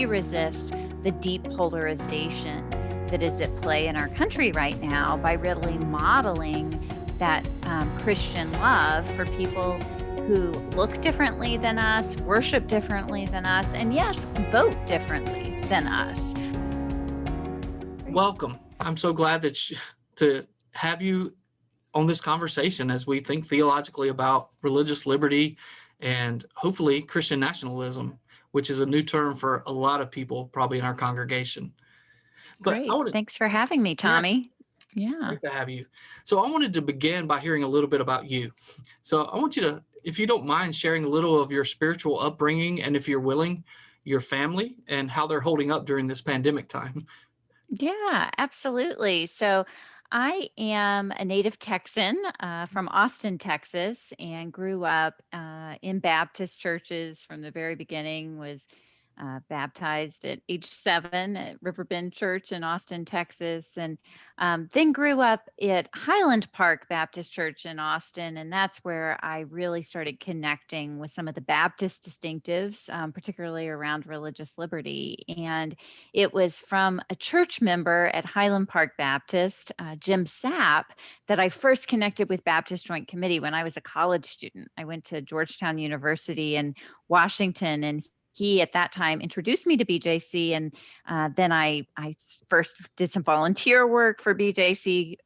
we resist the deep polarization that is at play in our country right now by really modeling that Christian love for people who look differently than us, worship differently than us, and yes, vote differently than us. Welcome. I'm so glad to have you on this conversation as we think theologically about religious liberty and hopefully Christian nationalism, which is a new term for a lot of people probably in our congregation. But I Great. wanted, Thanks for having me, yeah, Tommy. it's Yeah. great to have you. So I wanted to begin by hearing a little bit about you. So I want you to, if you don't mind, sharing a little of your spiritual upbringing and if you're willing, your family and how they're holding up during this pandemic time. Yeah, absolutely. So I am a native Texan from Austin, Texas, and grew up in Baptist churches from the very beginning, was baptized at age 7 at Riverbend Church in Austin, Texas, and then grew up at Highland Park Baptist Church in Austin. And that's where I really started connecting with some of the Baptist distinctives, particularly around religious liberty. And it was from a church member at Highland Park Baptist, Jim Sapp, that I first connected with Baptist Joint Committee when I was a college student. I went to Georgetown University in Washington, and he at that time introduced me to BJC, and then I first did some volunteer work for BJC,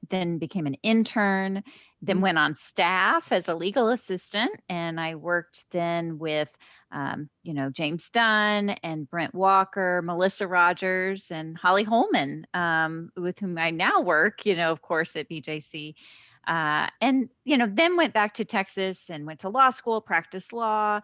then became an intern, then went on staff as a legal assistant, and I worked then with James Dunn and Brent Walker, Melissa Rogers, and Holly Holman, with whom I now work, of course, at BJC. And then went back to Texas and went to law school, practiced law,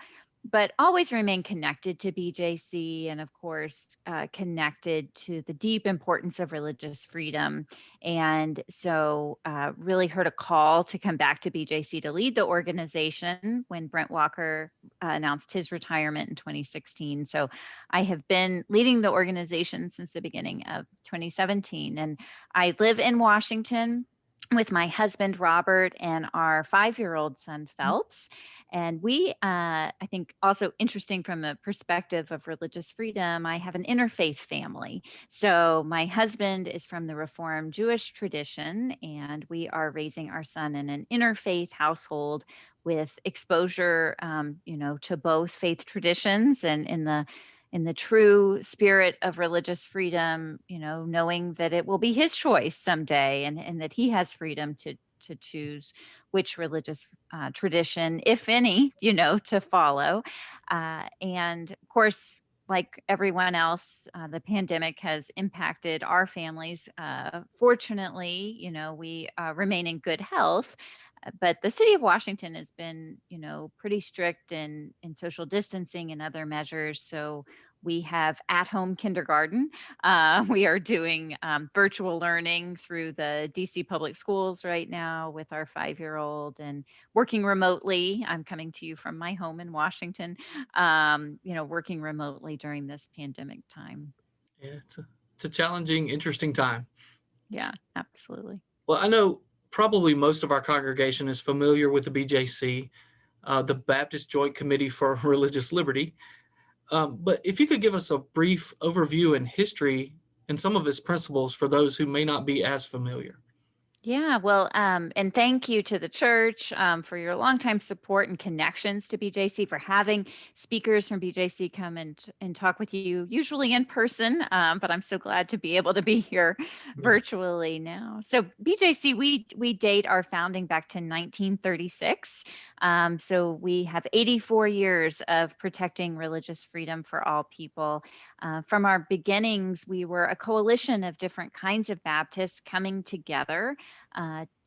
but always remained connected to BJC and, of course, connected to the deep importance of religious freedom. And so really heard a call to come back to BJC to lead the organization when Brent Walker announced his retirement in 2016. So I have been leading the organization since the beginning of 2017. And I live in Washington with my husband, Robert, and our 5-year-old son, Phelps. And we, I think also interesting from the perspective of religious freedom, I have an interfaith family. So my husband is from the Reformed Jewish tradition, and we are raising our son in an interfaith household with exposure, to both faith traditions and in the true spirit of religious freedom, knowing that it will be his choice someday and that he has freedom to choose which religious tradition, if any, to follow. And of course, like everyone else, the pandemic has impacted our families. Fortunately, we remain in good health. But the city of Washington has been, pretty strict in social distancing and other measures. So we have at-home kindergarten. We are doing virtual learning through the DC public schools right now with our 5-year-old and working remotely. I'm coming to you from my home in Washington, working remotely during this pandemic time. Yeah, it's a challenging, interesting time. Yeah, absolutely. Well, I know probably most of our congregation is familiar with the BJC, the Baptist Joint Committee for Religious Liberty. But if you could give us a brief overview and history and some of its principles for those who may not be as familiar. Yeah, well, and thank you to the church for your longtime support and connections to BJC, for having speakers from BJC come and talk with you, usually in person, but I'm so glad to be able to be here virtually now. So BJC, we date our founding back to 1936. So we have 84 years of protecting religious freedom for all people. From our beginnings, we were a coalition of different kinds of Baptists coming together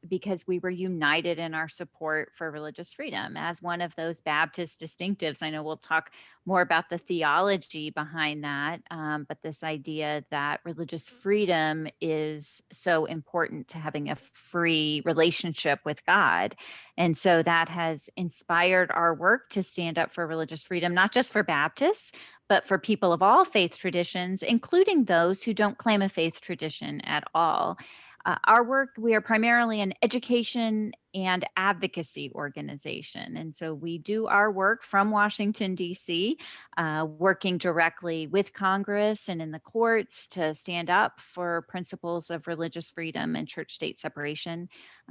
because we were united in our support for religious freedom as one of those Baptist distinctives. I know we'll talk more about the theology behind that, but this idea that religious freedom is so important to having a free relationship with God. And so that has inspired our work to stand up for religious freedom, not just for Baptists, but for people of all faith traditions, including those who don't claim a faith tradition at all. Our work, we are primarily an education and advocacy organization. And so we do our work from Washington, D.C., working directly with Congress and in the courts to stand up for principles of religious freedom and church state separation.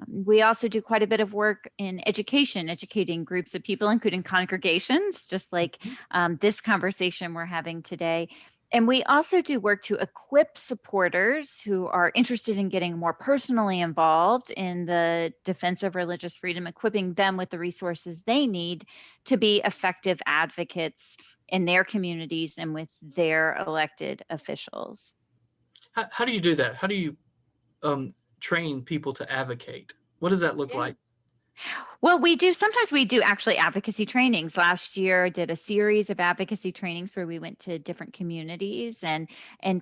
We also do quite a bit of work in education, educating groups of people, including congregations, just like Mhm. this conversation we're having today. And we also do work to equip supporters who are interested in getting more personally involved in the defense of religious freedom, equipping them with the resources they need to be effective advocates in their communities and with their elected officials. How do you do that? How do you train people to advocate? What does that look Yeah. like? Well, we do sometimes we do actually advocacy trainings. Last year I did a series of advocacy trainings where we went to different communities and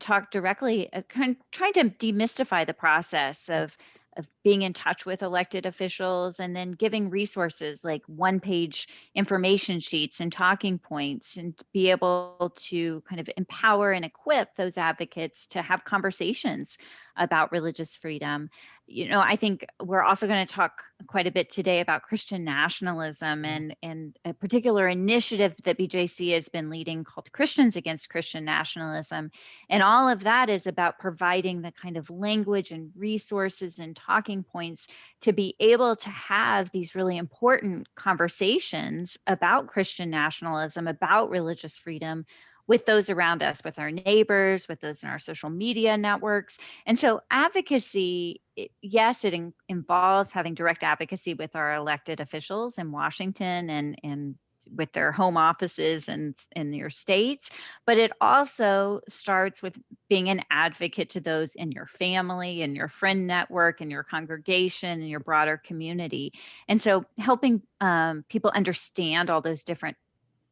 talked directly trying to demystify the process of being in touch with elected officials and then giving resources like one-page information sheets and talking points and to be able to kind of empower and equip those advocates to have conversations about religious freedom. I think we're also going to talk quite a bit today about Christian nationalism Yeah. and a particular initiative that BJC has been leading called Christians Against Christian Nationalism. And all of that is about providing the kind of language and resources and talking points to be able to have these really important conversations about Christian nationalism, about religious freedom with those around us, with our neighbors, with those in our social media networks. And so advocacy, yes, it involves having direct advocacy with our elected officials in Washington and with their home offices and in your states, but it also starts with being an advocate to those in your family and your friend network and your congregation and your broader community. And so helping people understand all those different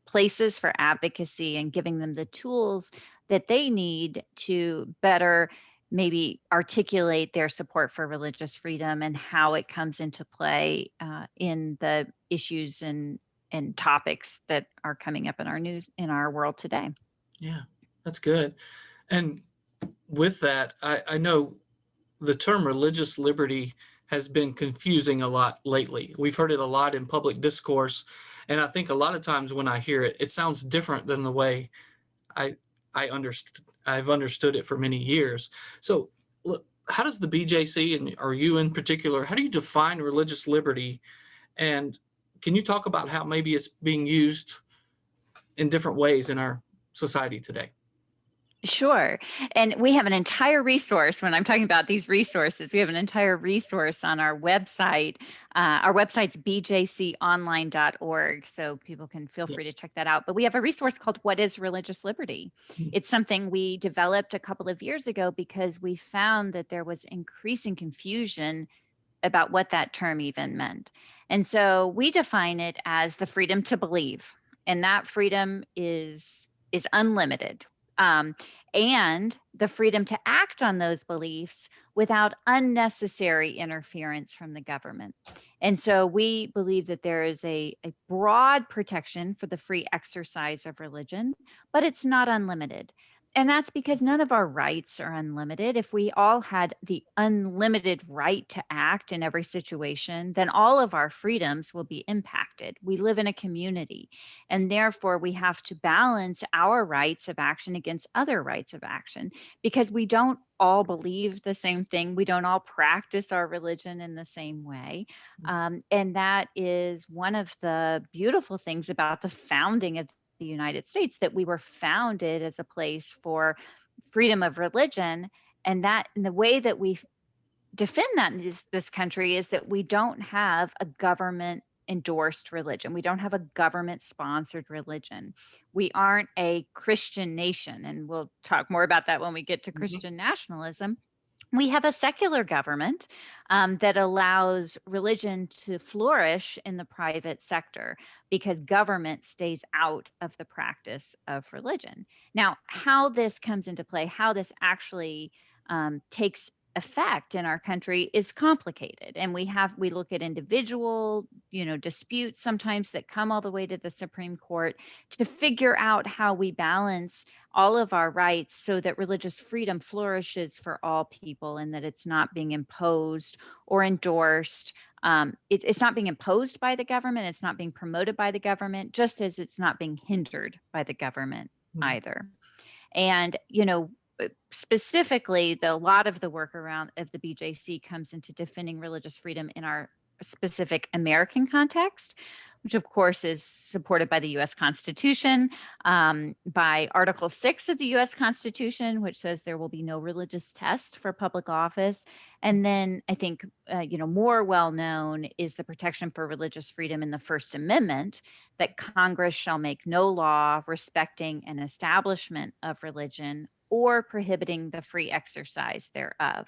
places for advocacy and giving them the tools that they need to better maybe articulate their support for religious freedom and how it comes into play in the issues and topics that are coming up in our news in our world today. Yeah, that's good. And with that, I know the term religious liberty has been confusing a lot lately. We've heard it a lot in public discourse, and I think a lot of times when I hear it, it sounds different than the way I I've understood it for many years. So, look, how does the BJC and or you in particular, how do you define religious liberty? And can you talk about how maybe it's being used in different ways in our society today? Sure. And we have an entire resource when I'm talking about these resources. We have an entire resource on our website. Our website's bjconline.org, so people can feel free to Yes. check that out. But we have a resource called What is Religious Liberty? Mm. It's something we developed a couple of years ago because we found that there was increasing confusion about what that term even meant. And so we define it as the freedom to believe, and that freedom is unlimited. Um, and the freedom to act on those beliefs without unnecessary interference from the government. And so we believe that there is a broad protection for the free exercise of religion, but it's not unlimited. And that's because none of our rights are unlimited. If we all had the unlimited right to act in every situation, then all of our freedoms will be impacted. We live in a community, and therefore we have to balance our rights of action against other rights of action because we don't all believe the same thing. We don't all practice our religion in the same way. And that is one of the beautiful things about the founding of the United States, that we were founded as a place for freedom of religion. And the way that we defend that in this country is that we don't have a government endorsed religion. We don't have a government sponsored religion. We aren't a Christian nation. And we'll talk more about that when we get to Mhm. Christian nationalism. We have a secular government that allows religion to flourish in the private sector because government stays out of the practice of religion. Now, how this comes into play, how this actually takes effect in our country is complicated, and we look at individual, disputes sometimes that come all the way to the Supreme Court to figure out how we balance all of our rights so that religious freedom flourishes for all people, and that it's not being imposed or endorsed. It's not being imposed by the government, it's not being promoted by the government, just as it's not being hindered by the government Mhm. either. And, specifically, a lot of the work around of the BJC comes into defending religious freedom in our specific American context, which of course is supported by the US Constitution, by Article 6 of the US Constitution, which says there will be no religious test for public office. And then I think, more well known is the protection for religious freedom in the First Amendment, that Congress shall make no law respecting an establishment of religion or prohibiting the free exercise thereof.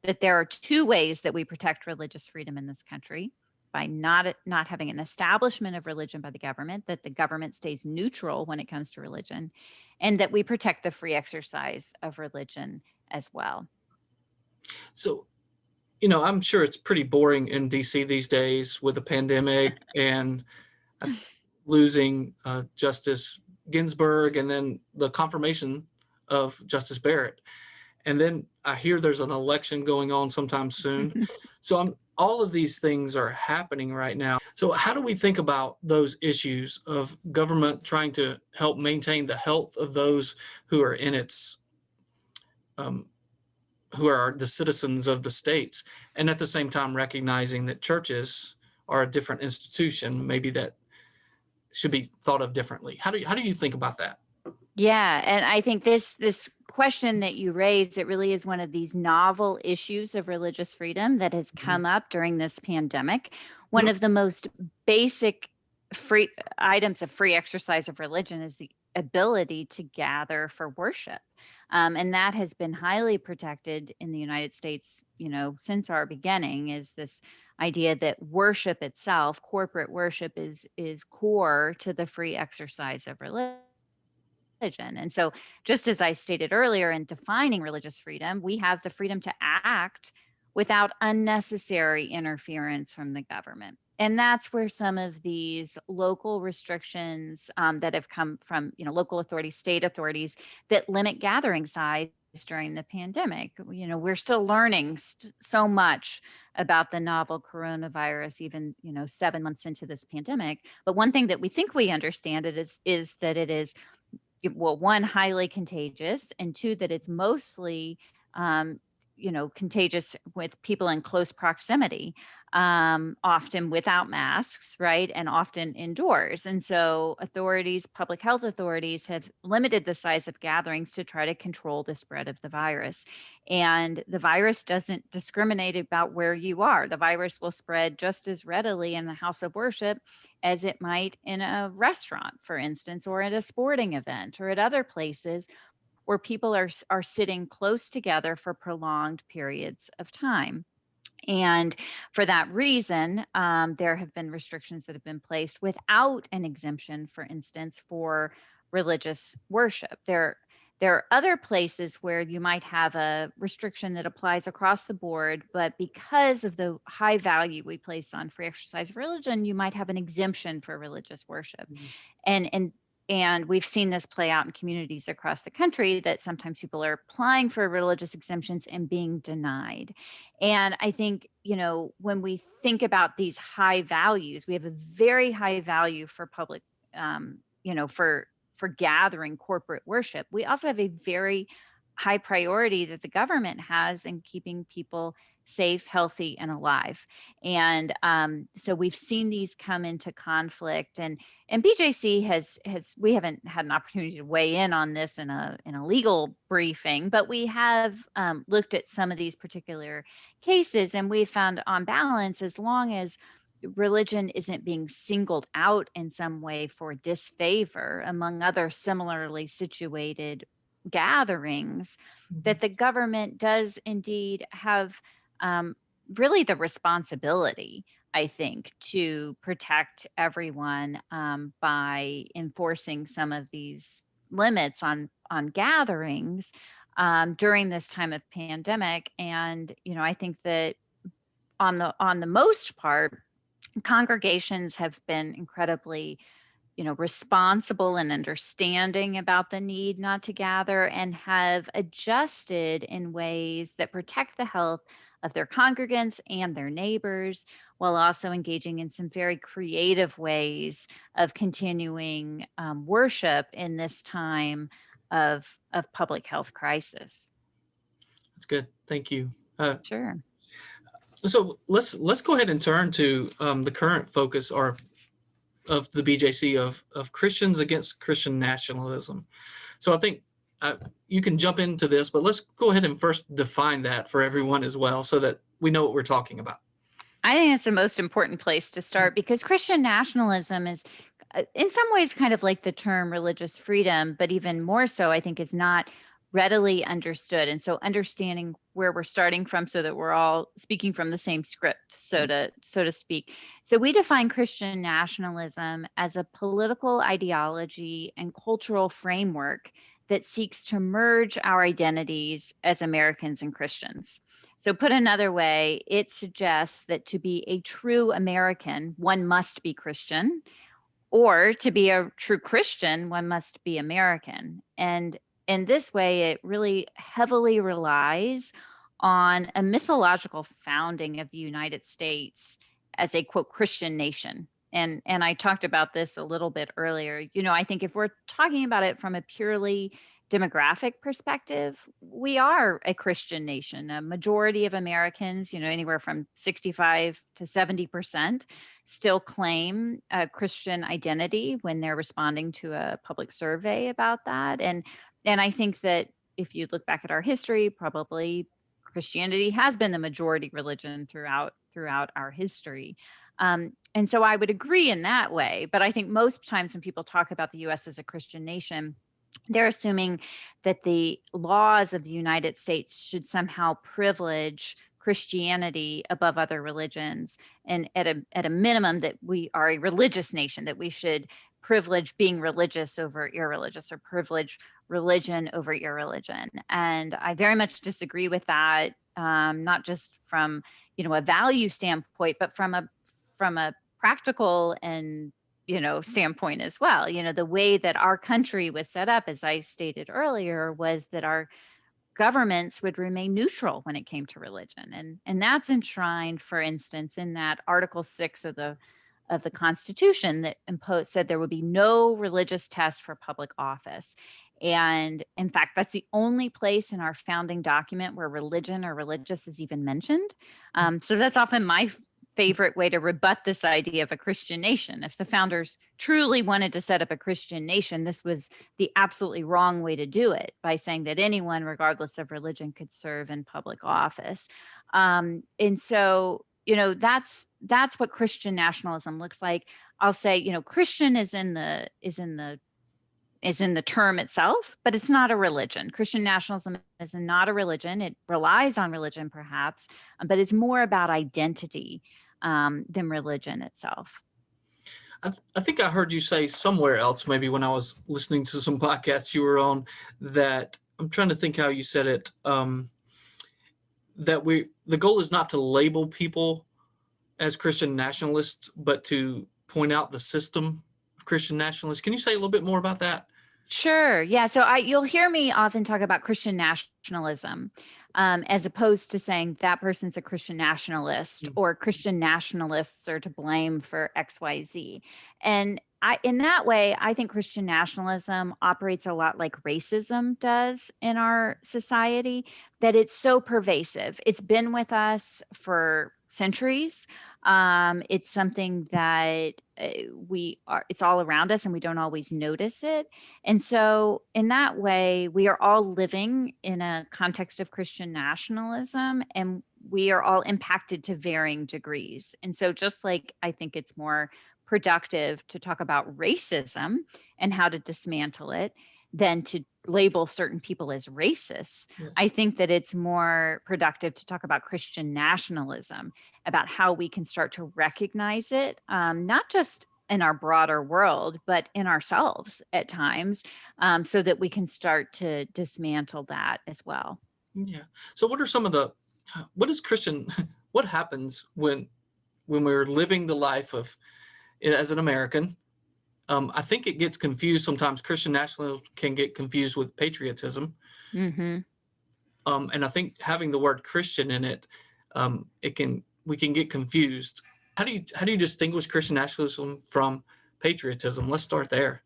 That there are two ways that we protect religious freedom in this country: by not having an establishment of religion by the government, that the government stays neutral when it comes to religion, and that we protect the free exercise of religion as well. So, I'm sure it's pretty boring in DC these days with the pandemic and uh, losing Justice Ginsburg and then the confirmation of Justice Barrett. And then I hear there's an election going on sometime soon. So all of these things are happening right now. So how do we think about those issues of government trying to help maintain the health of those who are in its um, who are the citizens of the states, and at the same time recognizing that churches are a different institution, maybe that should be thought of differently. How do you think about that? Yeah, and I think this question that you raised, it really is one of these novel issues of religious freedom that has Mhm. come up during this pandemic. One Yep. of the most basic free items of free exercise of religion is the ability to gather for worship. And that has been highly protected in the United States, since our beginning, is this idea that worship itself, corporate worship, is core to the free exercise of religion. And so, just as I stated earlier, in defining religious freedom, we have the freedom to act without unnecessary interference from the government. And that's where some of these local restrictions that have come from, local authorities, state authorities, that limit gathering size during the pandemic. We're still learning so much about the novel coronavirus, even 7 months into this pandemic. But one thing that we think we understand it is that it is, well, one, highly contagious, and two, that it's mostly contagious with people in close proximity, often without masks, right, and often indoors. And so public health authorities, have limited the size of gatherings to try to control the spread of the virus. And the virus doesn't discriminate about where you are. The virus will spread just as readily in the house of worship as it might in a restaurant, for instance, or at a sporting event, or at other places where people are sitting close together for prolonged periods of time. And for that reason, there have been restrictions that have been placed without an exemption, for instance, for religious worship. There are other places where you might have a restriction that applies across the board, but because of the high value we place on free exercise of religion, you might have an exemption for religious worship. Mhm. And we've seen this play out in communities across the country, that sometimes people are applying for religious exemptions and being denied. And I think, when we think about these high values, we have a very high value for public, for gathering corporate worship. We also have a very high priority that the government has in keeping people safe, healthy, and alive. And so we've seen these come into conflict. And BJC has we haven't had an opportunity to weigh in on this in a legal briefing, but we have looked at some of these particular cases, and we found, on balance, as long as religion isn't being singled out in some way for disfavor among other similarly situated gatherings, Mhm. that the government does indeed have, um, really, the responsibility, I think, to protect everyone, by enforcing some of these limits on gatherings. during this time of pandemic. And, I think that on the most part, congregations have been incredibly responsible and understanding about the need not to gather, and have adjusted in ways that protect the health of their congregants and their neighbors, while also engaging in some very creative ways of continuing worship in this time of public health crisis. That's good. Thank you. Uh, Sure. so let's go ahead and turn to the current focus or of the BJC of Christians against Christian nationalism. So I think uh, you can jump into this, but let's go ahead and first define that for everyone as well, so that we know what we're talking about. I think it's the most important place to start, because Christian nationalism is, in some ways, kind of like the term religious freedom, but even more so, I think, is not readily understood. And so, understanding where we're starting from, so that we're all speaking from the same script, so to speak. So, we define Christian nationalism as a political ideology and cultural framework that seeks to merge our identities as Americans and Christians. So, put another way, it suggests that to be a true American, one must be Christian, or to be a true Christian, one must be American. And in this way, it really heavily relies on a mythological founding of the United States as a, quote, Christian nation. And I talked about this a little bit earlier. I think if we're talking about it from a purely demographic perspective, we are a Christian nation. A majority of Americans, anywhere from 65 to 70%, still claim a Christian identity when they're responding to a public survey about that. And I think that if you look back at our history, probably Christianity has been the majority religion throughout our history. And so I would agree in that way. But I think most times when people talk about the US as a Christian nation, they're assuming that the laws of the United States should somehow privilege Christianity above other religions, and at a minimum that we are a religious nation, that we should privilege being religious over irreligious, or privilege religion over irreligion. And I very much disagree with that, not just from a value standpoint, but from a practical and standpoint as well. The way that our country was set up, as I stated earlier, was that our governments would remain neutral when it came to religion. And that's enshrined, for instance, in that Article 6 of the Constitution that said there would be no religious test for public office. And in fact, that's the only place in our founding document where religion or religious is even mentioned. So that's often my favorite way to rebut this idea of a Christian nation. If the founders truly wanted to set up a Christian nation, this was the absolutely wrong way to do it, by saying that anyone, regardless of religion, could serve in public office. And so, that's what Christian nationalism looks like. I'll say, Christian is in the term itself, but it's not a religion. Christian nationalism is not a religion. It relies on religion, perhaps, but it's more about identity than religion itself. I think I heard you say somewhere else, maybe when I was listening to some podcasts you were on, that I'm trying to think how you said it. That the goal is not to label people as Christian nationalists, but to point out the system of Christian nationalists. Can you say a little bit more about that? Sure. Yeah. So you'll hear me often talk about Christian nationalism, as opposed to saying that person's a Christian nationalist, Mm. or Christian nationalists are to blame for XYZ. And in that way, I think Christian nationalism operates a lot like racism does in our society, that it's so pervasive. It's been with us for centuries. It's something that it's all around us, and we don't always notice it. And so, in that way, we are all living in a context of Christian nationalism, and we are all impacted to varying degrees. And so, just like I think it's more productive to talk about racism and how to dismantle it than to label certain people as racists, I Yes. think that it's more productive to talk about Christian nationalism, about how we can start to recognize it, not just in our broader world, but in ourselves at times, so that we can start to dismantle that as well. Yeah. So what are some of the what is Christian what happens when we're living the life of as an American? I think it gets confused sometimes. Christian nationalism can get confused with patriotism, Hmm. and I think having the word Christian in it, it can we can get confused. How do you distinguish Christian nationalism from patriotism? Let's start there.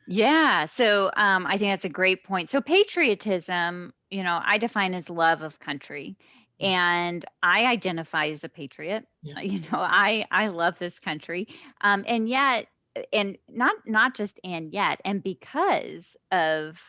Yeah, so I think that's a great point. So patriotism, I define as love of country, Mm, and I identify as a patriot. yeah. I love this country, and yet, and not just and yet, and because of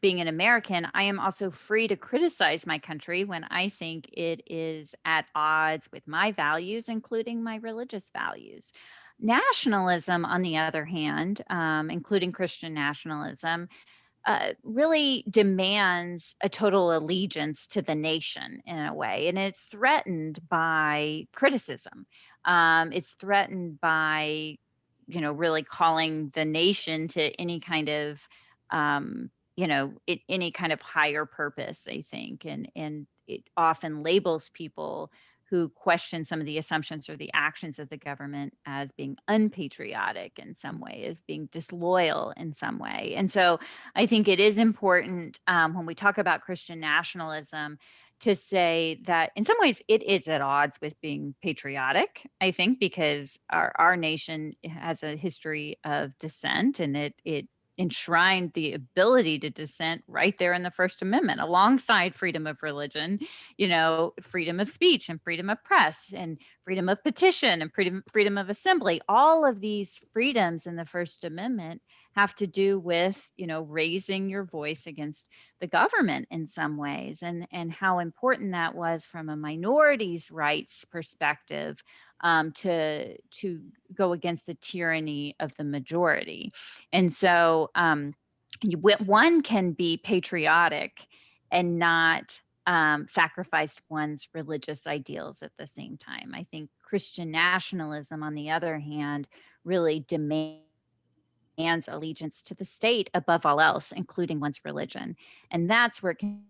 being an American, I am also free to criticize my country when I think it is at odds with my values, including my religious values. Nationalism, on the other hand, including Christian nationalism, really demands a total allegiance to the nation in a way, and it's threatened by criticism. It's threatened by, really calling the nation to any kind of, any kind of higher purpose, I think, and it often labels people who question some of the assumptions or the actions of the government as being unpatriotic in some way, as being disloyal in some way. And so I think it is important, when we talk about Christian nationalism, to say that in some ways it is at odds with being patriotic, I think, because our nation has a history of dissent, and it enshrined the ability to dissent right there in the First Amendment, alongside freedom of religion, freedom of speech and freedom of press and freedom of petition and freedom of assembly. All of these freedoms in the First Amendment have to do with, raising your voice against the government in some ways, and how important that was from a minorities' rights perspective, to go against the tyranny of the majority. And so, one can be patriotic and not, sacrifice one's religious ideals at the same time. I think Christian nationalism, on the other hand, really demands allegiance to the state above all else, including one's religion. And that's where it can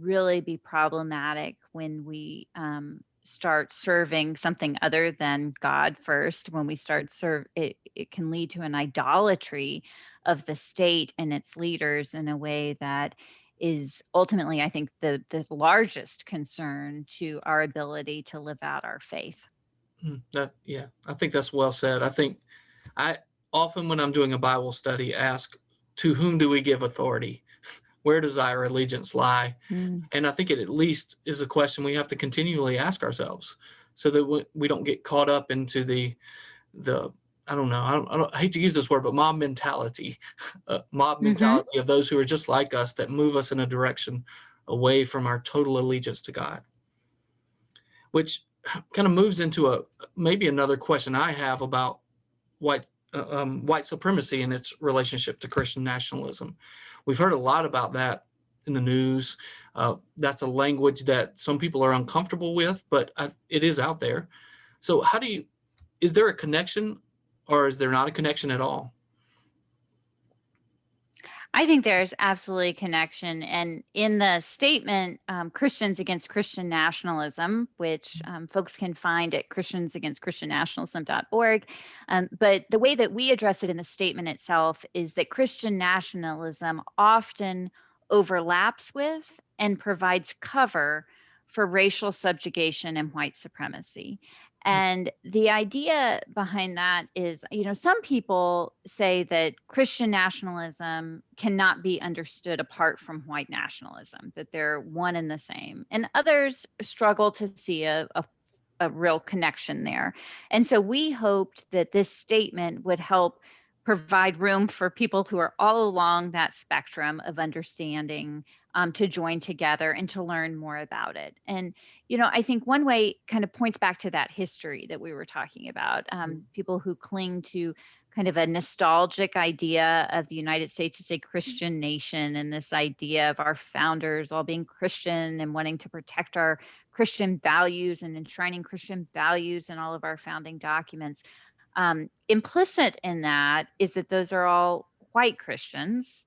really be problematic when we, start serving something other than God first. When we start it can lead to an idolatry of the state and its leaders in a way that is ultimately, I think, the largest concern to our ability to live out our faith. That yeah, I think that's well said. I think I often when I'm doing a Bible study ask, to whom do we give authority? Where does our allegiance lie? Mm. And I think it at least is a question we have to continually ask ourselves, so that we don't get caught up into the I don't know, I hate to use this word, but mob mentality, mob Hmm. mentality of those who are just like us that move us in a direction away from our total allegiance to God, which kind of moves into a maybe another question I have about white white supremacy and its relationship to Christian nationalism. We've heard a lot about that in the news. That's a language that some people are uncomfortable with, but it is out there. So, is there a connection, or is there not a connection at all? I think there's absolutely a connection. And in the statement, Christians Against Christian Nationalism, which, folks can find at christiansagainstchristiannationalism.org. But the way that we address it in the statement itself is that Christian nationalism often overlaps with and provides cover for racial subjugation and white supremacy. And the idea behind that is, some people say that Christian nationalism cannot be understood apart from white nationalism, that they're one and the same. And others struggle to see a real connection there. And so we hoped that this statement would help provide room for people who are all along that spectrum of understanding, to join together and to learn more about it. And I think one way kind of points back to that history that we were talking about. People who cling to kind of a nostalgic idea of the United States as a Christian nation, and this idea of our founders all being Christian and wanting to protect our Christian values and enshrining Christian values in all of our founding documents. Implicit in that is that those are all white Christians.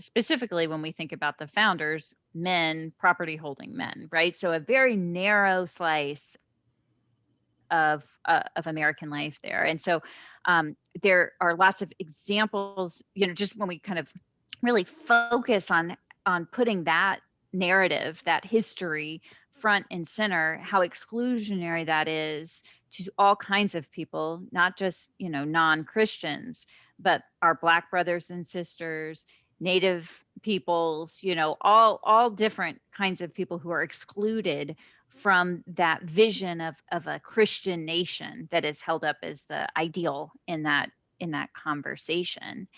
Specifically, when we think about the founders, men, property holding men, right? So a very narrow slice of American life there. And so there are lots of examples, just when we kind of really focus on putting that narrative, that history front and center, how exclusionary that is to all kinds of people, not just, non-Christians, but our Black brothers and sisters, Native peoples, all different kinds of people who are excluded from that vision of a Christian nation that is held up as the ideal in that conversation.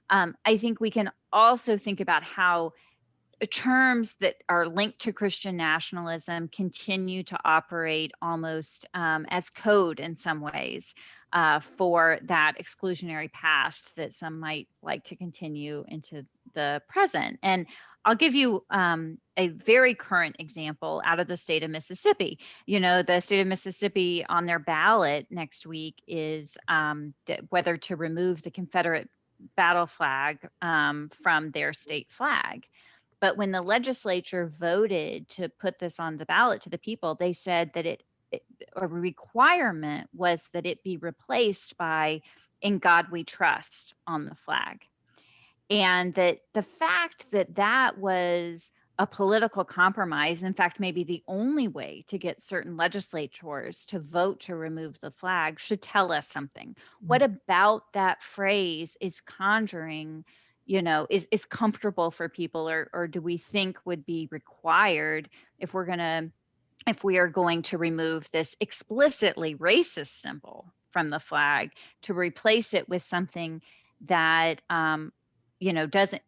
I think we can also think about how terms that are linked to Christian nationalism continue to operate almost as code in some ways for that exclusionary past that some might like to continue into the present. And I'll give you a very current example out of the state of Mississippi. The state of Mississippi on their ballot next week is whether to remove the Confederate battle flag from their state flag. But when the legislature voted to put this on the ballot to the people, they said that a requirement was that it be replaced by "In God We Trust" on the flag. And that the fact that that was a political compromise, in fact, maybe the only way to get certain legislators to vote to remove the flag, should tell us something. What about that phrase is conjuring, is comfortable for people, or do we think would be required if we are going to remove this explicitly racist symbol from the flag, to replace it with something that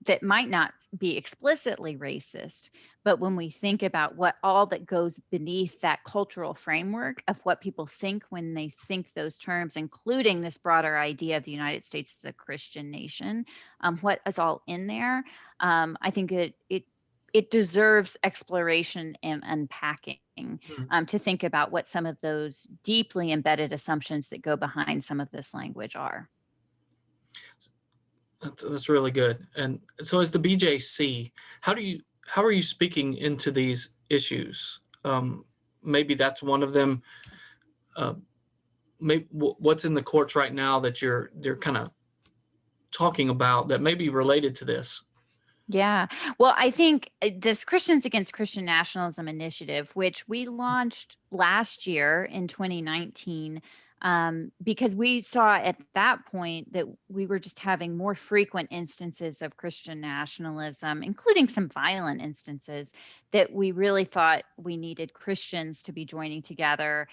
that might not be explicitly racist, but when we think about what all that goes beneath that cultural framework of what people think when they think those terms, including this broader idea of the United States as a Christian nation, what is all in there, I think it deserves exploration and unpacking, to think about what some of those deeply embedded assumptions that go behind some of this language are. That's really good. And so, as the BJC, how are you speaking into these issues? Maybe that's one of them. Uh, maybe what's in the courts right now that they're kind of talking about that may be related to this. Yeah. Well, I think this Christians Against Christian Nationalism initiative, which we launched last year in 2019, because we saw at that point that we were just having more frequent instances of Christian nationalism, including some violent instances, that we really thought we needed Christians to be joining together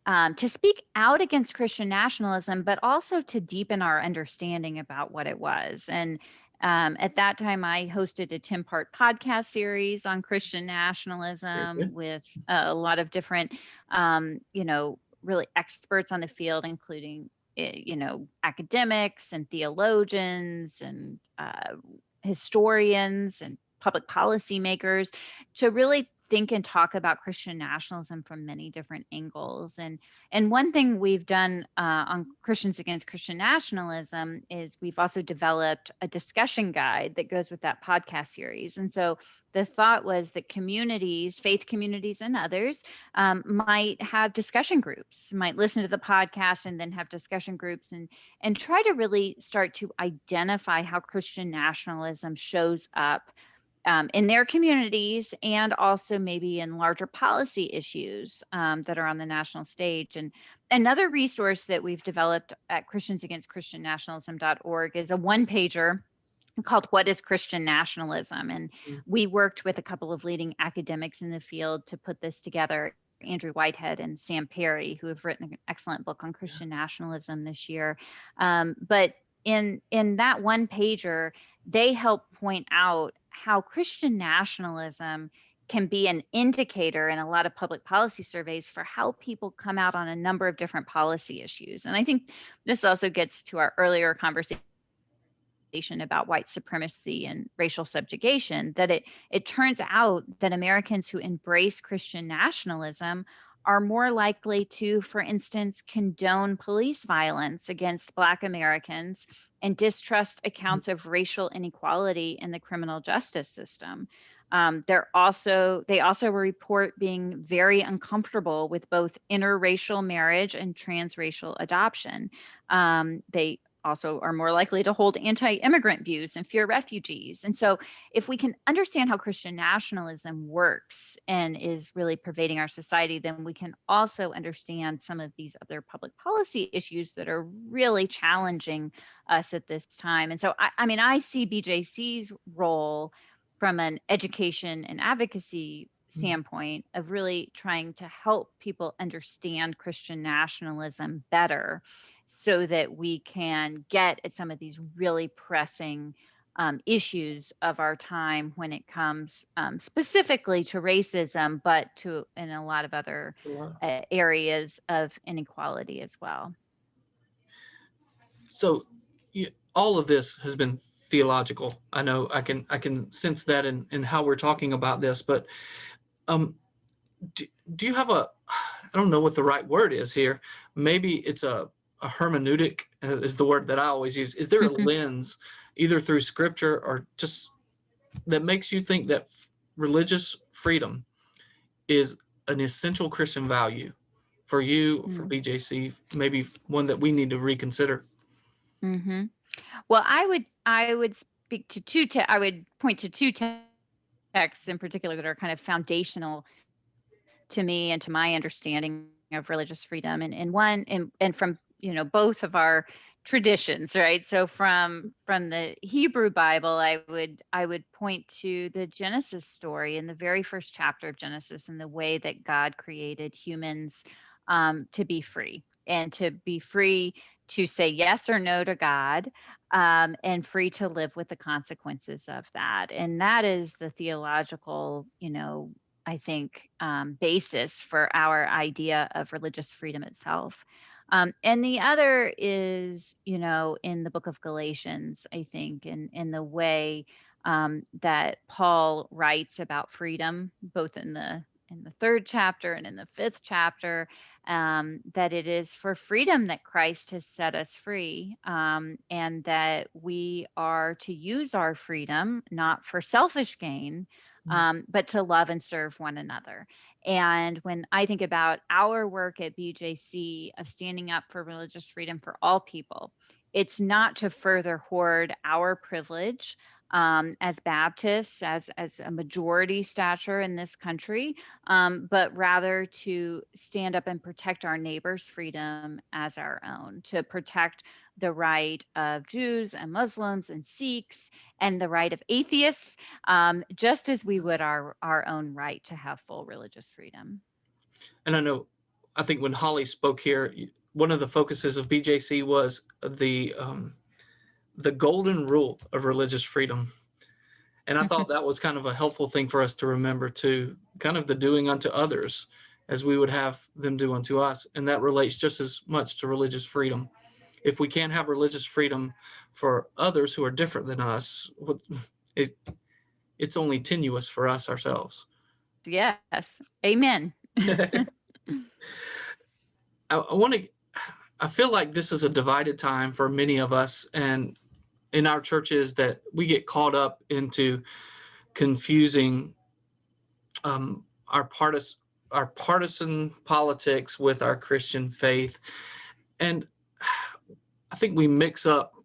to speak out against Christian nationalism, but also to deepen our understanding about what it was. And at that time, I hosted a 10-part podcast series on Christian Very nationalism good. with a lot of different, really experts on the field, including, academics and theologians and historians and public policy makers, to really think and talk about Christian nationalism from many different angles. And one thing we've done on Christians Against Christian Nationalism is we've also developed a discussion guide that goes with that podcast series. And so the thought was that communities, faith communities and others, might have discussion groups, might listen to the podcast and then have discussion groups, and try to really start to identify how Christian nationalism shows up in their communities, and also maybe in larger policy issues that are on the national stage. And another resource that we've developed at christiansagainstchristiannationalism.org is a one-pager called "What is Christian Nationalism?" And Mm. we worked with a couple of leading academics in the field to put this together, Andrew Whitehead and Sam Perry, who have written an excellent book on Christian nationalism this year. But in that one pager, they help point out how Christian nationalism can be an indicator in a lot of public policy surveys for how people come out on a number of different policy issues. And I think this also gets to our earlier conversation about white supremacy and racial subjugation, that it turns out that Americans who embrace Christian nationalism are more likely to, for instance, condone police violence against Black Americans and distrust accounts of racial inequality in the criminal justice system. They also report being very uncomfortable with both interracial marriage and transracial adoption. They also are more likely to hold anti-immigrant views and fear refugees. And so if we can understand how Christian nationalism works and is really pervading our society, then we can also understand some of these other public policy issues that are really challenging us at this time. And so, I mean, I see BJC's role from an education and advocacy standpoint of really trying to help people understand Christian nationalism better so that we can get at some of these really pressing issues of our time when it comes specifically to racism, but to in a lot of other areas of inequality as well. So all of this has been theological. I know I can sense that in how we're talking about this, but um, do you have a, I don't know what the right word is here. Maybe it's a hermeneutic is the word that I always use. Is there a lens either through scripture or just that makes you think that religious freedom is an essential Christian value for you, for BJC, maybe one that we need to reconsider? Mm-hmm. Well, I would speak to I would point to two texts in particular that are kind of foundational to me and to my understanding of religious freedom, and one and from both of our traditions, right? So from the Hebrew Bible, I would point to the Genesis story in the very first chapter of Genesis, and the way that God created humans to be free, and to be free to say yes or no to God, and free to live with the consequences of that. And that is the theological, I think, basis for our idea of religious freedom itself. And the other is, in the book of Galatians, I think, in the way that Paul writes about freedom, both in the third chapter and in the fifth chapter, that it is for freedom that Christ has set us free, and that we are to use our freedom not for selfish gain, but to love and serve one another. And when I think about our work at BJC of standing up for religious freedom for all people, it's not to further hoard our privilege as Baptists, as a majority stature in this country, but rather to stand up and protect our neighbors' freedom as our own, to protect the right of Jews and Muslims and Sikhs and the right of atheists, just as we would our own right to have full religious freedom. And I think when Holly spoke here, one of the focuses of BJC was the golden rule of religious freedom. And I thought that was kind of a helpful thing for us to remember too, kind of the doing unto others as we would have them do unto us. And that relates just as much to religious freedom. If we can't have religious freedom for others who are different than us, it, it's only tenuous for us ourselves. Yes. Amen. I want to, I feel like this is a divided time for many of us, and in our churches that we get caught up into confusing our partisan politics with our Christian faith, and I think we mix up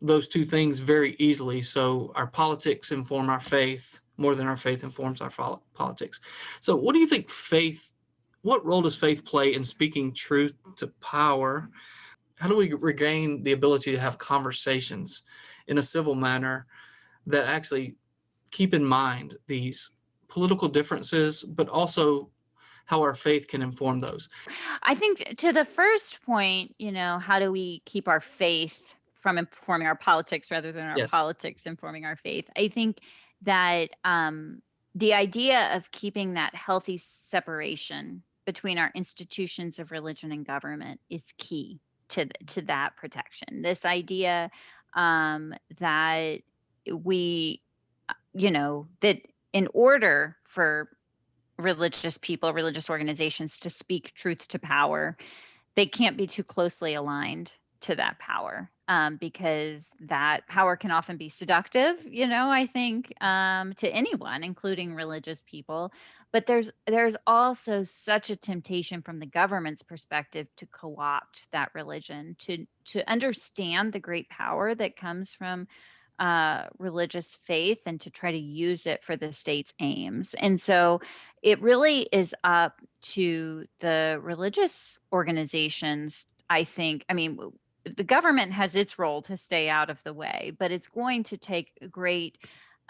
those two things very easily. So our politics inform our faith more than our faith informs our politics. So, what do you think faith? What role does faith play in speaking truth to power? How do we regain the ability to have conversations in a civil manner that actually keep in mind these political differences, but also how our faith can inform those? I think to the first point, how do we keep our faith from informing our politics rather than our Yes. politics informing our faith? I think that the idea of keeping that healthy separation between our institutions of religion and government is key to that protection. This idea that we, that in order for religious people, religious organizations to speak truth to power, they can't be too closely aligned to that power, because that power can often be seductive, I think, to anyone, including religious people. But there's also such a temptation from the government's perspective to co-opt that religion, to understand the great power that comes from religious faith, and to try to use it for the state's aims. And so it really is up to the religious organizations, I think. I mean, the government has its role to stay out of the way, but it's going to take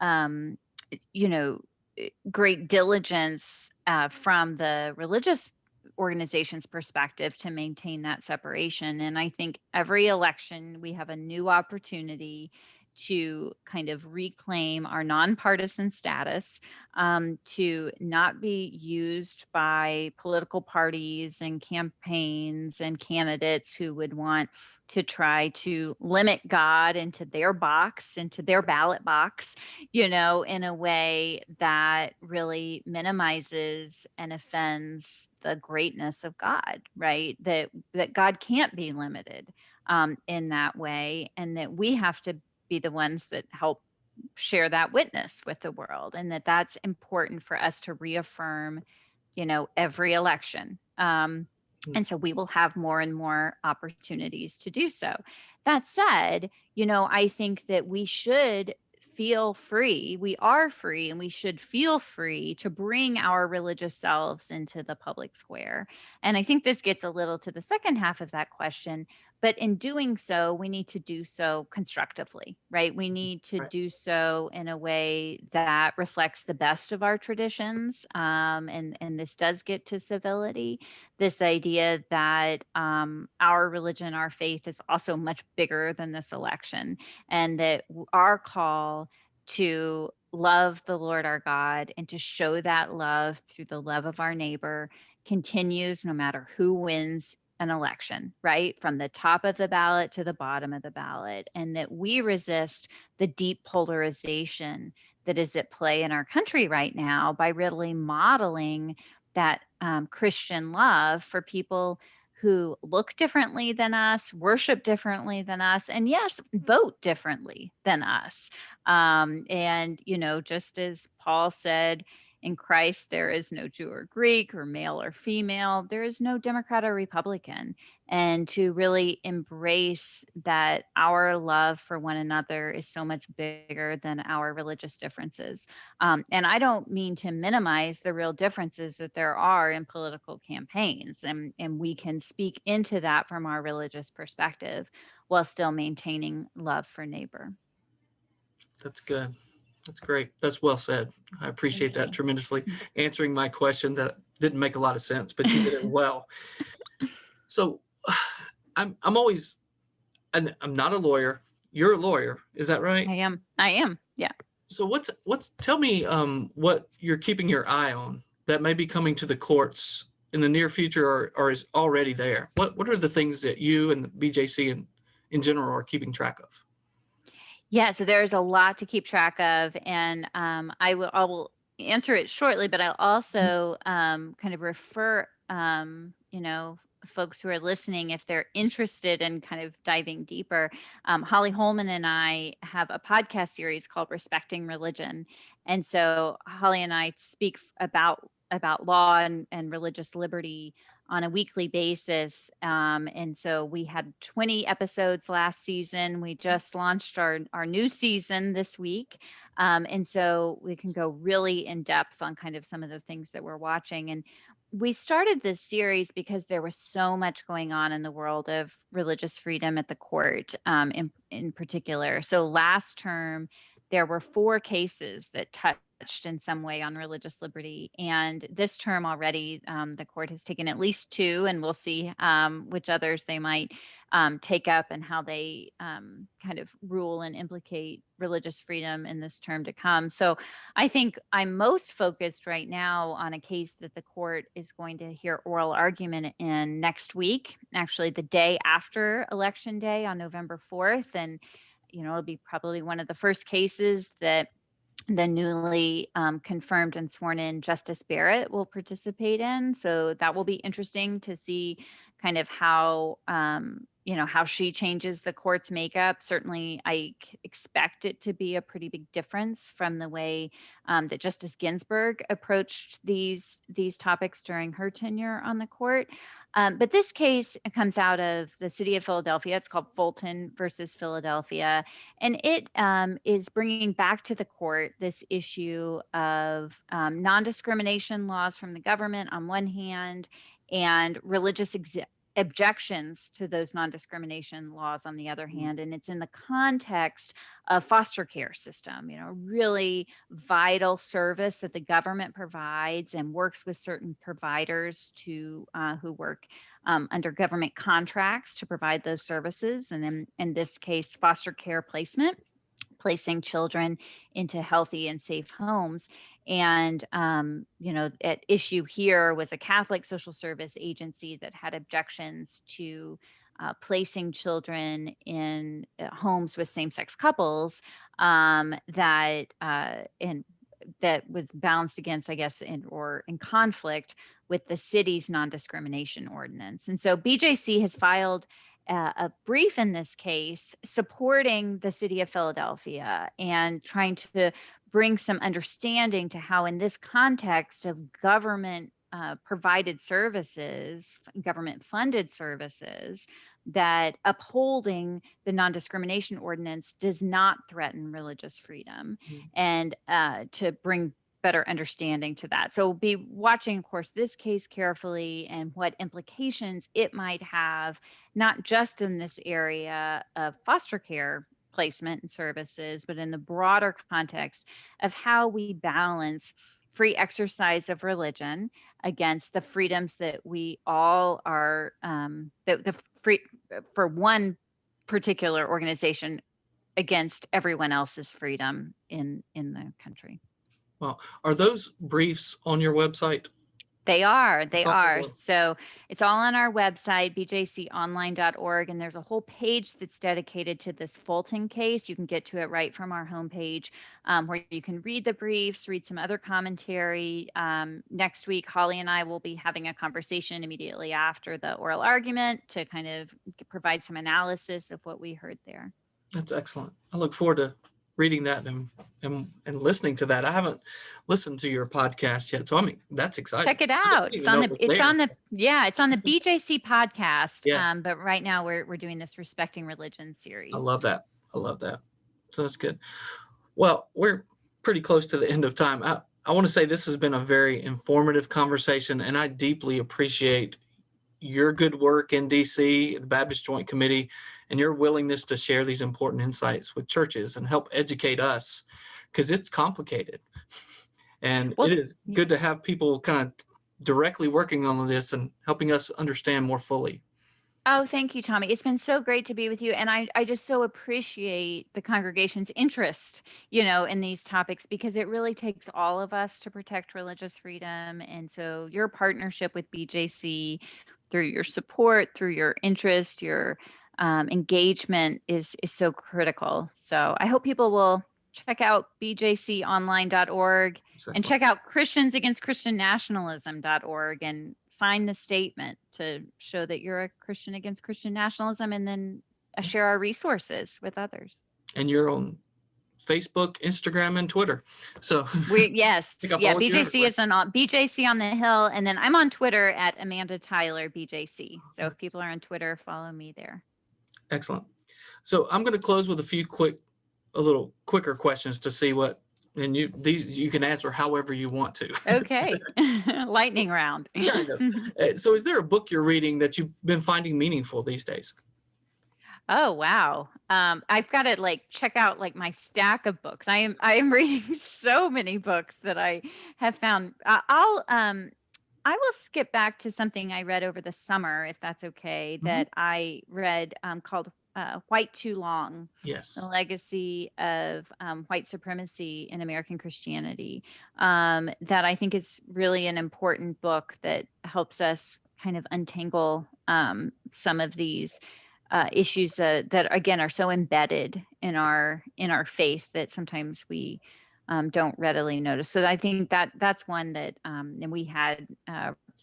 um, you know, great diligence from the religious organization's perspective to maintain that separation. And I think every election we have a new opportunity to kind of reclaim our nonpartisan status, to not be used by political parties and campaigns and candidates who would want to try to limit God into their box, into their ballot box, in a way that really minimizes and offends the greatness of God, right? That God can't be limited in that way, and that we have to be the ones that help share that witness with the world, and that's important for us to reaffirm, every election. And so we will have more and more opportunities to do so. That said, I think that we should feel free. We are free, and we should feel free to bring our religious selves into the public square. And I think this gets a little to the second half of that question. But in doing so, we need to do so constructively, right? We need to Right. do so in a way that reflects the best of our traditions. And this does get to civility, this idea that our religion, our faith is also much bigger than this election, and that our call to love the Lord our God and to show that love through the love of our neighbor continues no matter who wins an election, right? From the top of the ballot to the bottom of the ballot, and that we resist the deep polarization that is at play in our country right now by really modeling that Christian love for people who look differently than us, worship differently than us, and yes, vote differently than us. And, just as Paul said, in Christ, there is no Jew or Greek or male or female. There is no Democrat or Republican. And to really embrace that our love for one another is so much bigger than our religious differences. And I don't mean to minimize the real differences that there are in political campaigns. And we can speak into that from our religious perspective while still maintaining love for neighbor. That's good. That's great. That's well said. I appreciate Thank that you. tremendously. Answering my question that didn't make a lot of sense, but you did it well. So I'm always, and I'm not a lawyer. You're a lawyer, is that right? I am. I am. Yeah. So what's tell me what you're keeping your eye on that may be coming to the courts in the near future, or is already there. What are the things that you and the BJC in general are keeping track of? Yeah, so there's a lot to keep track of, and I will answer it shortly, but I'll Mhm. also kind of refer folks who are listening, if they're interested in kind of diving deeper. Holly Holman and I have a podcast series called Respecting Religion, and so Holly and I speak about law and religious liberty on a weekly basis. And so we had 20 episodes last season. We just launched our new season this week. And so we can go really in depth on kind of some of the things that we're watching. And we started this series because there was so much going on in the world of religious freedom at the court, in particular. So last term, there were 4 cases that touched in some way on religious liberty. And this term already, the court has taken at least 2, and we'll see which others they might take up and how they kind of rule and implicate religious freedom in this term to come. So I think I'm most focused right now on a case that the court is going to hear oral argument in next week, actually the day after Election Day on November 4th. And it'll be probably one of the first cases that the newly confirmed and sworn in Justice Barrett will participate in. So that will be interesting to see kind of how, how she changes the court's makeup. Certainly, I expect it to be a pretty big difference from the way that Justice Ginsburg approached these topics during her tenure on the court. But this case comes out of the city of Philadelphia. It's called Fulton versus Philadelphia. And it is bringing back to the court this issue of non-discrimination laws from the government on one hand, and religious objections to those non-discrimination laws on the other hand. And it's in the context of foster care system, really vital service that the government provides and works with certain providers to who work under government contracts to provide those services. And in this case, foster care placement, placing children into healthy and safe homes. And, at issue here was a Catholic social service agency that had objections to placing children in homes with same-sex couples that was balanced against, I guess, or in conflict with the city's non-discrimination ordinance. And so BJC has filed a brief in this case supporting the city of Philadelphia and trying to bring some understanding to how, in this context of government provided services, government funded services, that upholding the non-discrimination ordinance does not threaten religious freedom, and to bring better understanding to that. So we'll be watching, of course, this case carefully and what implications it might have, not just in this area of foster care placement and services, but in the broader context of how we balance free exercise of religion against the freedoms that we all are, the free for one particular organization against everyone else's freedom in the country. Well, are those briefs on your website? They are. Oh. So it's all on our website, bjconline.org, and there's a whole page that's dedicated to this Fulton case. You can get to it right from our homepage, where you can read the briefs, read some other commentary. Next week, Holly and I will be having a conversation immediately after the oral argument to kind of provide some analysis of what we heard there. That's excellent. I look forward to reading that and listening to that. I haven't listened to your podcast yet, so that's exciting. Check it out. It's on the BJC podcast. Yes. But right now we're doing this Respecting Religion series. I love that. So that's good. Well, we're pretty close to the end of time. I want to say this has been a very informative conversation, and I deeply appreciate your good work in DC, the Baptist Joint Committee, and your willingness to share these important insights with churches and help educate us, because it's complicated. And it is good to have people kind of directly working on this and helping us understand more fully. Oh, thank you, Tommy. It's been so great to be with you. And I just so appreciate the congregation's interest, in these topics, because it really takes all of us to protect religious freedom. And so your partnership with BJC, through your support, through your interest, your engagement is so critical. So I hope people will check out bjconline.org and check out christiansagainstchristiannationalism.org and sign the statement to show that you're a Christian against Christian nationalism, and then share our resources with others. And you're on Facebook, Instagram, and Twitter. So BJC is on BJC on the Hill, and then I'm on Twitter at Amanda Tyler BJC. So if people are on Twitter, follow me there. Excellent. So I'm going to close with a little quicker questions to see what, and you can answer however you want to. Okay. Lightning round. Kind of. So is there a book you're reading that you've been finding meaningful these days? Oh, wow. I've got to check out my stack of books. I am reading so many books that I have found. I will skip back to something I read over the summer, if that's okay, that I read called White Too Long. Yes. The Legacy of White Supremacy in American Christianity. That I think is really an important book that helps us kind of untangle some of these issues that again are so embedded in our faith that sometimes we don't readily notice. So I think that that's one that, and we had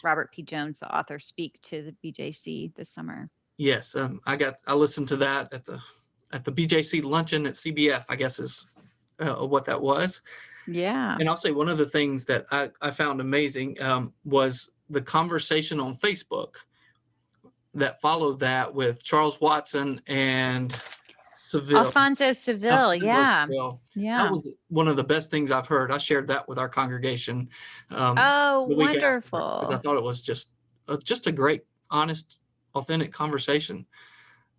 Robert P. Jones, the author, speak to the BJC this summer. Yes, I listened to that at the BJC luncheon at CBF, I guess is what that was. Yeah. And I'll say one of the things that I found amazing was the conversation on Facebook that followed that with Charles Watson and Seville. Alfonso Seville. Alfonso Yeah. Seville. That Yeah. was one of the best things I've heard. I shared that with our congregation Oh, the week after because I wonderful. thought it was just a great, honest, authentic conversation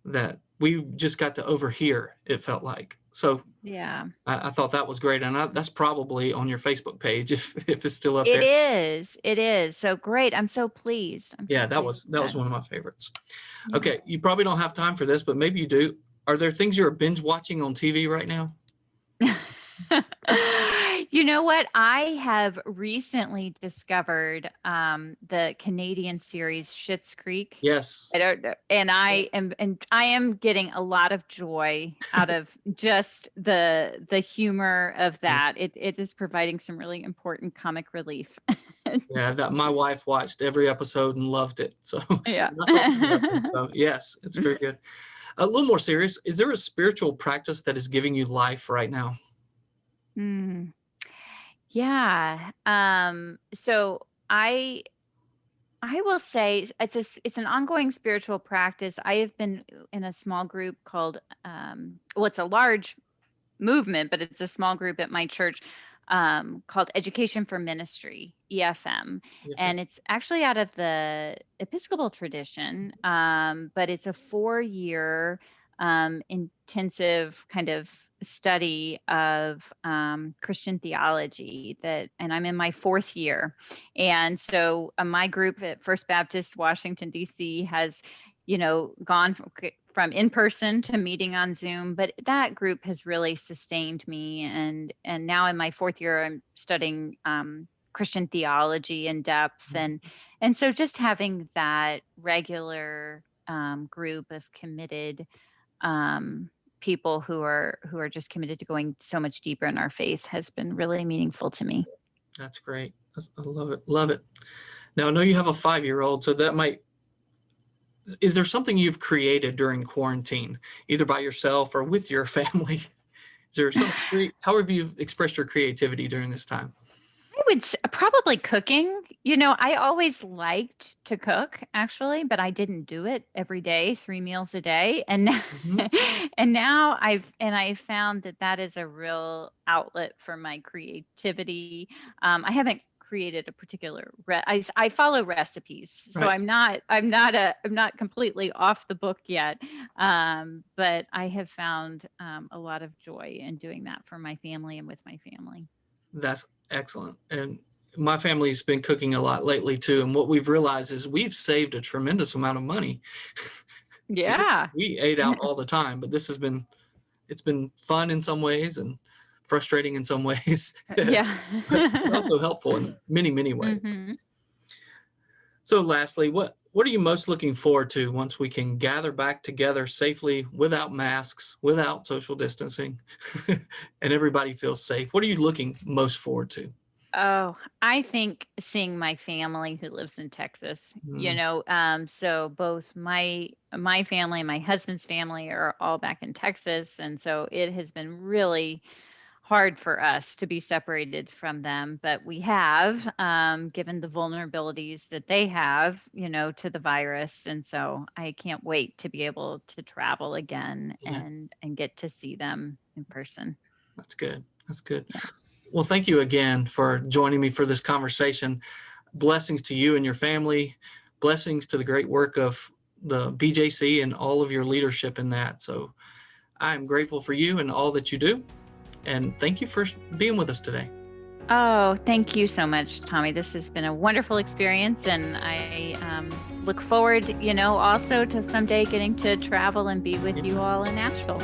that we just got to overhear, it felt like. So Yeah. I thought that was great. And that's probably on your Facebook page if it's still up It there. is. It is. So great. I'm so pleased. I'm so Yeah, that pleased was with that was that. one of my favorites. Yeah. Okay, you probably don't have time for this, but maybe you do. Are there things you're binge watching on TV right now? You know what? I have recently discovered the Canadian series Schitt's Creek. Yes. I don't know, and I am getting a lot of joy out of just the humor of Yeah, that. It is providing some really important comic relief. yeah, that my wife watched every episode and loved it. So Yeah. that's all I'm loving. So yes, it's very good. A little more serious. Is there a spiritual practice that is giving you life right now? Mm, yeah. So I will say it's an ongoing spiritual practice. I have been in a small group called well, it's a large movement, but it's a small group at my church called Education for Ministry, EFM. Yeah. And it's actually out of the Episcopal tradition, but it's a 4-year intensive kind of study of Christian theology and I'm in my 4th year. And so my group at First Baptist Washington, D.C. has gone from in person to meeting on Zoom, but that group has really sustained me. And now in my 4th year, I'm studying Christian theology in depth, and so just having that regular group of committed people who are just committed to going so much deeper in our faith has been really meaningful to me. That's great. I love it. Love it. Now I know you have a 5-year-old, so is there something you've created during quarantine, either by yourself or with your family? Is there how have you expressed your creativity during this time? I would probably cooking. I always liked to cook actually, but I didn't do it every day, 3 meals a day. And Mhm. and now I found that is a real outlet for my creativity. I haven't created a particular I follow recipes, so Right. I'm not completely off the book yet. But I have found a lot of joy in doing that for my family and with my family. That's excellent. And my family's been cooking a lot lately too. And what we've realized is we've saved a tremendous amount of money. Yeah. We ate out all the time, but it's been fun in some ways and frustrating in some ways, Yeah. but also helpful in many, many ways. Mhm. So lastly, what are you most looking forward to once we can gather back together safely without masks, without social distancing, and everybody feels safe? What are you looking most forward to? Oh, I think seeing my family who lives in Texas, Mm, so both my family and my husband's family are all back in Texas, and so it has been really hard for us to be separated from them, but we have, given the vulnerabilities that they have, to the virus, and so I can't wait to be able to travel again yeah, and get to see them in person. that's good. That's good. Yeah. Well, thank you again for joining me for this conversation. Blessings to you and your family. Blessings to the great work of the BJC and all of your leadership in that. So I am grateful for you and all that you do. And thank you for being with us today. Oh, thank you so much, Tommy. This has been a wonderful experience, and I look forward, also to someday getting to travel and be with you all in Nashville.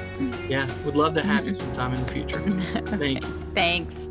Yeah, would love to have you sometime in the future. Okay, Thank you. thanks.